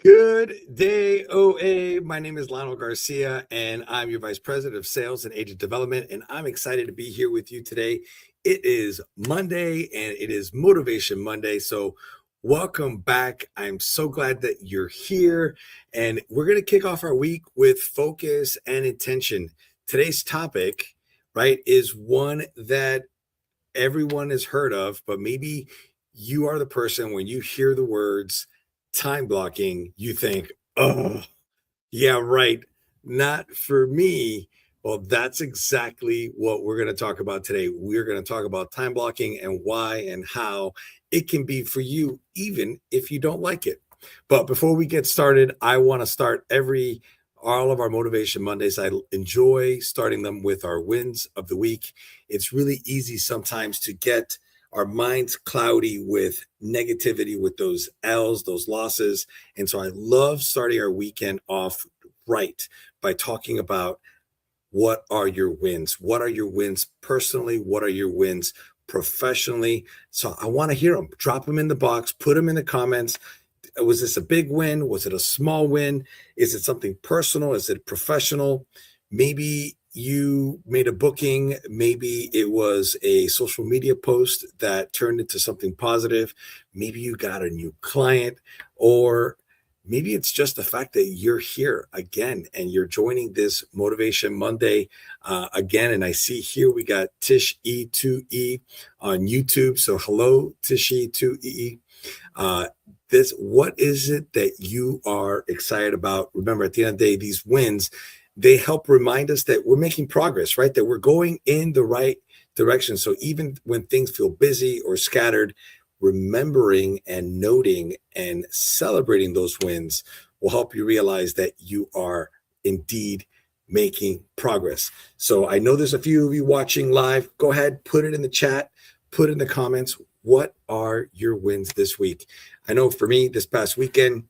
Good day, OA. My name is Lionel Garcia, and I'm your Vice President of Sales and Agent Development. And I'm excited to be here with you today. It is Monday, and it is Motivation Monday. So, welcome back. I'm so glad that you're here. And we're going to kick off our week with focus and intention. Today's topic, right, is one that everyone has heard of, but maybe you are the person when you hear the words time blocking, you think, oh, yeah, right. Not for me. Well, that's exactly what we're going to talk about today. We're going to talk about time blocking and why and how it can be for you, even if you don't like it. But before we get started, I want to start all of our Motivation Mondays. I enjoy starting them with our wins of the week. It's really easy sometimes to get our minds cloudy with negativity, with those L's, those losses. And so I love starting our weekend off right by talking about what are your wins? What are your wins personally? What are your wins professionally? So I want to hear them. Drop them in the box, put them in the comments. Was this a big win? Was it a small win? Is it something personal? Is it professional? Maybe you made a booking. Maybe it was a social media post that turned into something positive. Maybe you got a new client, or maybe it's just the fact that you're here again and you're joining this Motivation Monday again. And I see here we got Tish E2E on YouTube. So hello, Tish E2E. What is it that you are excited about? Remember, at the end of the day, these wins, they help remind us that we're making progress, right? That we're going in the right direction. So even when things feel busy or scattered, remembering and noting and celebrating those wins will help you realize that you are indeed making progress. So I know there's a few of you watching live. Go ahead, put it in the chat, put it in the comments. What are your wins this week? I know for me, this past weekend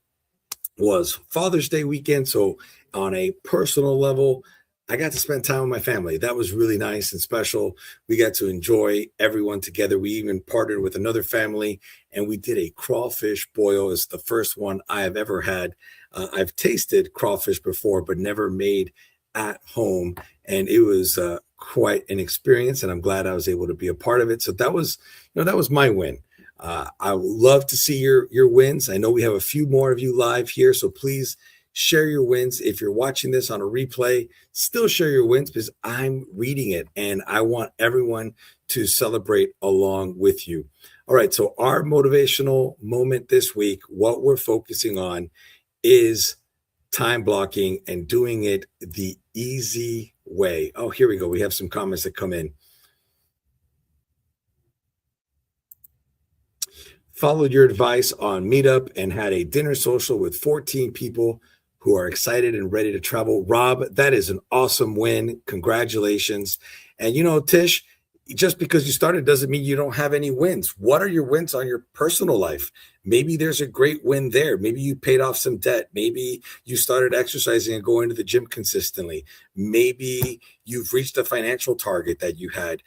was Father's Day weekend. So on a personal level, I got to spend time with my family. That was really nice and special. We got to enjoy everyone together. We even partnered with another family and we did a crawfish boil. It's the first one I have ever had. I've tasted crawfish before, but never made at home. And it was quite an experience. And I'm glad I was able to be a part of it. So that was my win. I would love to see your wins. I know we have a few more of you live here, so please share your wins. If you're watching this on a replay, still share your wins because I'm reading it and I want everyone to celebrate along with you. All right, so our motivational moment this week, what we're focusing on is time blocking and doing it the easy way. Oh, here we go. We have some comments that come in. Followed your advice on Meetup and had a dinner social with 14 people who are excited and ready to travel. Rob, that is an awesome win. Congratulations. And Tish, just because you started doesn't mean you don't have any wins. What are your wins on your personal life? Maybe there's a great win there. Maybe you paid off some debt. Maybe you started exercising and going to the gym consistently. Maybe you've reached a financial target that you had.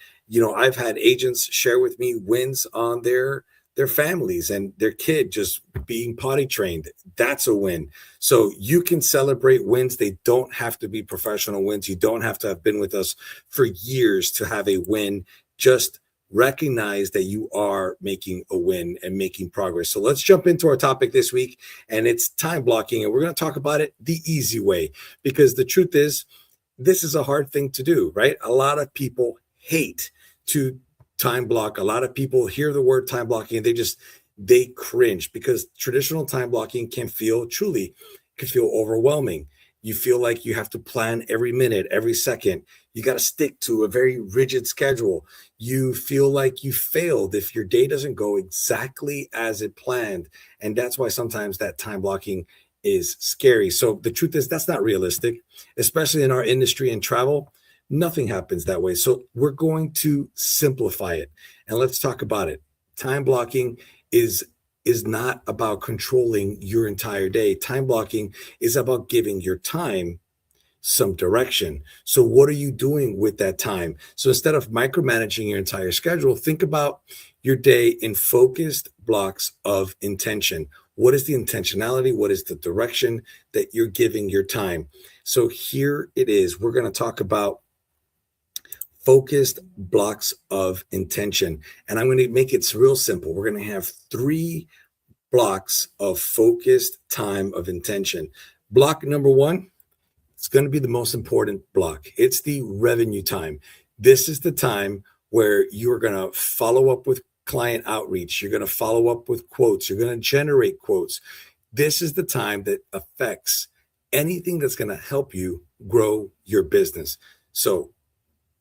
I've had agents share with me wins on their families and their kid just being potty trained. That's a win. So you can celebrate wins. They don't have to be professional wins. You don't have to have been with us for years to have a win. Just recognize that you are making a win and making progress. So let's jump into our topic this week, and it's time blocking. And we're going to talk about it the easy way, because the truth is, this is a hard thing to do, right? A lot of people hate to time block. A lot of people hear the word time blocking and they cringe, because traditional time blocking can feel overwhelming. You feel like you have to plan every minute, every second. You got to stick to a very rigid schedule. You feel like you failed if your day doesn't go exactly as it planned. And that's why sometimes that time blocking is scary. So the truth is, that's not realistic, especially in our industry and travel. Nothing happens that way. So we're going to simplify it, and let's talk about it. Time blocking is not about controlling your entire day. Time blocking is about giving your time some direction. So what are you doing with that time? So instead of micromanaging your entire schedule, think about your day in focused blocks of intention. What is the intentionality? What is the direction that you're giving your time? So here it is. We're going to talk about focused blocks of intention. And I'm going to make it real simple. We're going to have 3 blocks of focused time of intention. Block number 1, it's going to be the most important block. It's the revenue time. This is the time where you're going to follow up with client outreach. You're going to follow up with quotes. You're going to generate quotes. This is the time that affects anything that's going to help you grow your business. So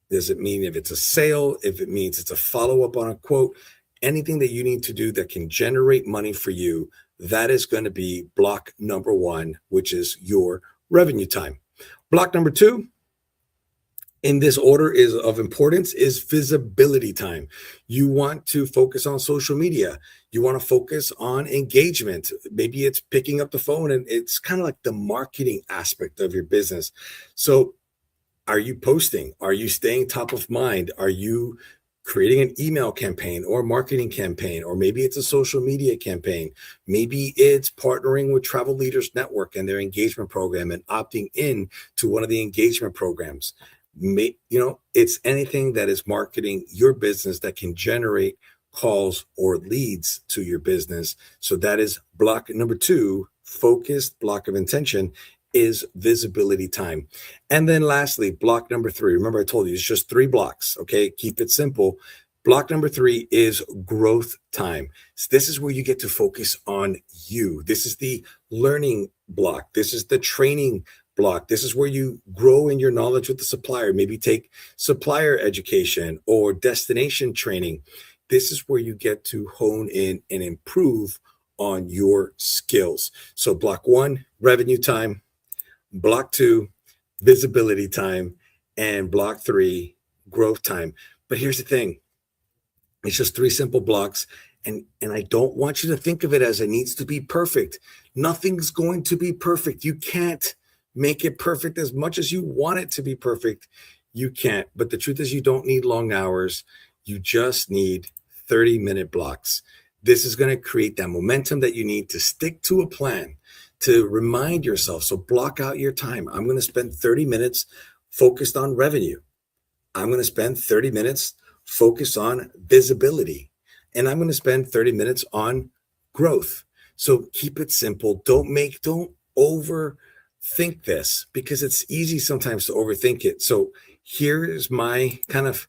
does it mean if it's a sale, if it means it's a follow-up on a quote, anything that you need to do that can generate money for you, that is going to be block number 1, which is your revenue time. Block number 2, in this order is of importance, is visibility time. You want to focus on social media. You want to focus on engagement. Maybe it's picking up the phone, and it's kind of like the marketing aspect of your business. So are you posting? Are you staying top of mind? Are you creating an email campaign or marketing campaign? Or maybe it's a social media campaign. Maybe it's partnering with Travel Leaders Network and their engagement program and opting in to one of the engagement programs. It's anything that is marketing your business that can generate calls or leads to your business. So that is block number 2, focused block of intention, is visibility time. And then lastly, block number 3. Remember, I told you it's just 3 blocks. Okay. Keep it simple. Block number 3 is growth time. So this is where you get to focus on you. This is the learning block. This is the training block. This is where you grow in your knowledge with the supplier, maybe take supplier education or destination training. This is where you get to hone in and improve on your skills. So block 1, revenue time. Block 2, visibility time. And block 3, growth time. But here's the thing. It's just 3 simple blocks. And I don't want you to think of it as it needs to be perfect. Nothing's going to be perfect. You can't make it perfect as much as you want it to be perfect. You can't. But the truth is, you don't need long hours. You just need 30-minute blocks. This is going to create that momentum that you need to stick to a plan, to remind yourself. So block out your time. I'm going to spend 30 minutes focused on revenue. I'm going to spend 30 minutes focused on visibility. And I'm going to spend 30 minutes on growth. So keep it simple. Don't overthink this, because it's easy sometimes to overthink it. So here's my kind of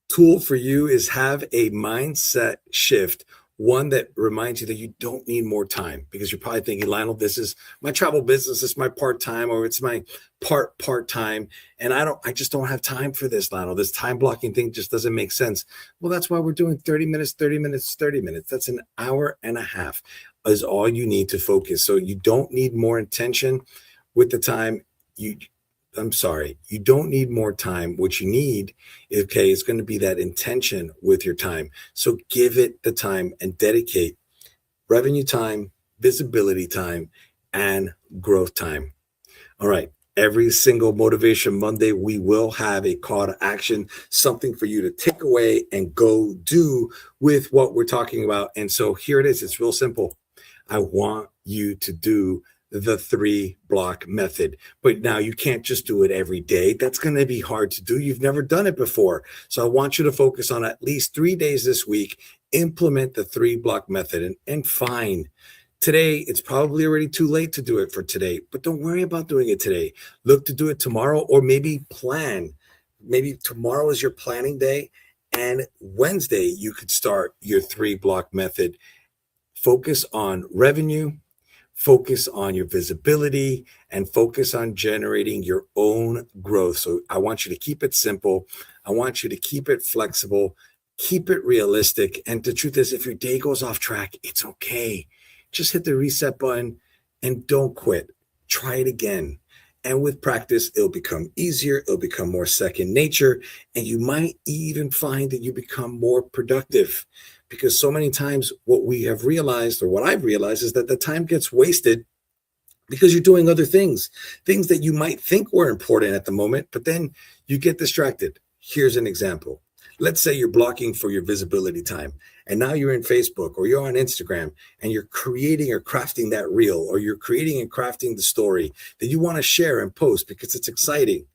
tool for you, is have a mindset shift, one that reminds you that you don't need more time, because you're probably thinking, Lionel, this is my travel business, it's my part-time, or it's my part-time, and I just don't have time for this, Lionel. This time blocking thing just doesn't make sense. Well, that's why we're doing 30 minutes, 30 minutes, 30 minutes. That's an hour and a half is all you need to focus. So you don't need more intention with the time. You don't need more time. What you need, is going to be that intention with your time. So give it the time and dedicate revenue time, visibility time, and growth time. All right. Every single Motivation Monday, we will have a call to action, something for you to take away and go do with what we're talking about. And so here it is. It's real simple. I want you to do the 3-block method. But now you can't just do it every day. That's going to be hard to do. You've never done it before. So I want you to focus on at least 3 days this week, implement the 3-block method, and fine. Today, it's probably already too late to do it for today, but don't worry about doing it today. Look to do it tomorrow, or maybe plan. Maybe tomorrow is your planning day, and Wednesday you could start your 3-block method. Focus on revenue, focus on your visibility, and focus on generating your own growth. So I want you to keep it simple. I want you to keep it flexible, keep it realistic. And the truth is, if your day goes off track, it's okay. Just hit the reset button and don't quit. Try it again. And with practice, it'll become easier. It'll become more second nature. And you might even find that you become more productive. Because so many times what we have realized, or what I've realized, is that the time gets wasted because you're doing other things that you might think were important at the moment, but then you get distracted. Here's an example. Let's say you're blocking for your visibility time, and now you're in Facebook or you're on Instagram and you're creating or crafting that reel, or you're creating and crafting the story that you want to share and post because it's exciting.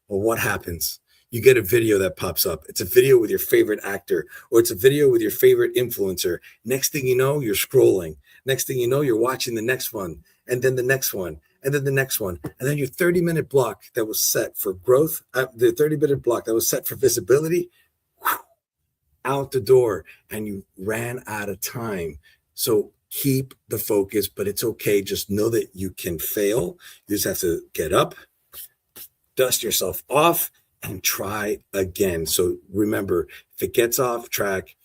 Well, what happens? You get a video that pops up. It's a video with your favorite actor, or it's a video with your favorite influencer. Next thing you know, you're scrolling. Next thing you know, you're watching the next one, and then the next one, and then the next one. And then your 30-minute block that was set for growth, the 30-minute block that was set for visibility, out the door, and you ran out of time. So keep the focus, but it's okay. Just know that you can fail. You just have to get up, dust yourself off, and try again. So remember, if it gets off track,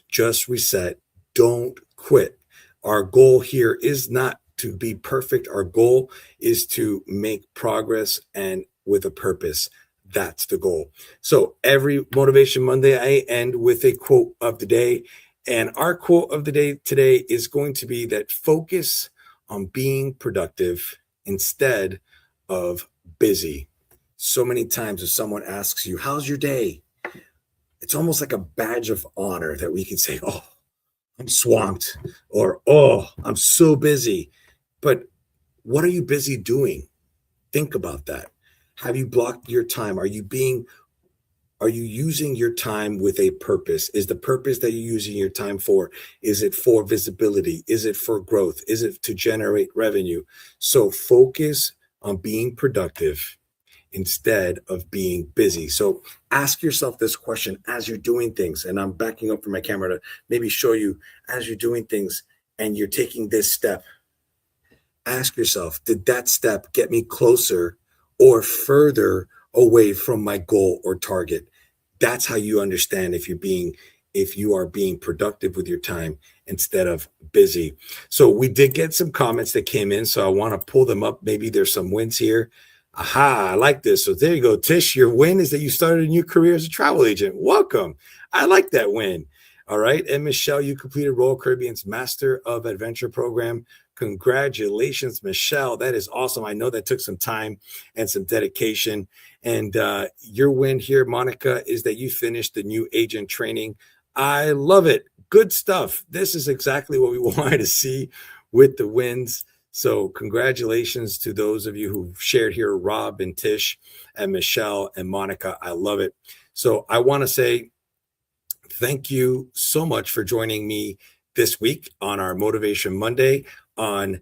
just reset. Don't quit. Our goal here is not to be perfect. Our goal is to make progress and with a purpose. That's the goal. So every Motivation Monday, I end with a quote of the day. And our quote of the day today is going to be that focus on being productive instead of busy. So many times if someone asks you, how's your day? It's almost like a badge of honor that we can say, oh, I'm swamped, or, oh, I'm so busy. But what are you busy doing? Think about that. Have you blocked your time? Are you using your time with a purpose? Is the purpose that you're using your time for, is it for visibility? Is it for growth? Is it to generate revenue? So focus on being productive instead of being busy. So ask yourself this question as you're doing things. And I'm backing up from my camera to maybe show you as you're doing things and you're taking this step. Ask yourself, did that step get me closer or further away from my goal or target? That's how you understand if you are being productive with your time instead of busy. So we did get some comments that came in, so I want to pull them up. Maybe there's some wins here. Aha, I like this. So there you go, Tish. Your win is that you started a new career as a travel agent. Welcome. I like that win. All right. And Michelle, you completed Royal Caribbean's Master of Adventure program. Congratulations, Michelle. That is awesome. I know that took some time and some dedication. And your win here, Monica, is that you finished the new agent training. I love it. Good stuff. This is exactly what we wanted to see with the wins. So congratulations to those of you who shared here, Rob and Tish and Michelle and Monica. I love it. So I want to say thank you so much for joining me this week on our Motivation Monday on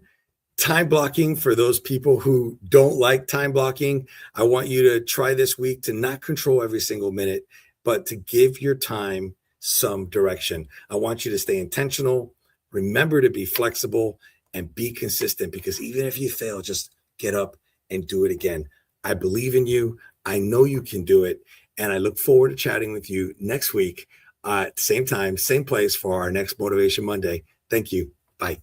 time blocking. For those people who don't like time blocking, I want you to try this week to not control every single minute, but to give your time some direction. I want you to stay intentional. Remember to be flexible and be consistent, because even if you fail, just get up and do it again. I believe in you. I know you can do it. And I look forward to chatting with you next week at the same time, same place for our next Motivation Monday. Thank you. Bye.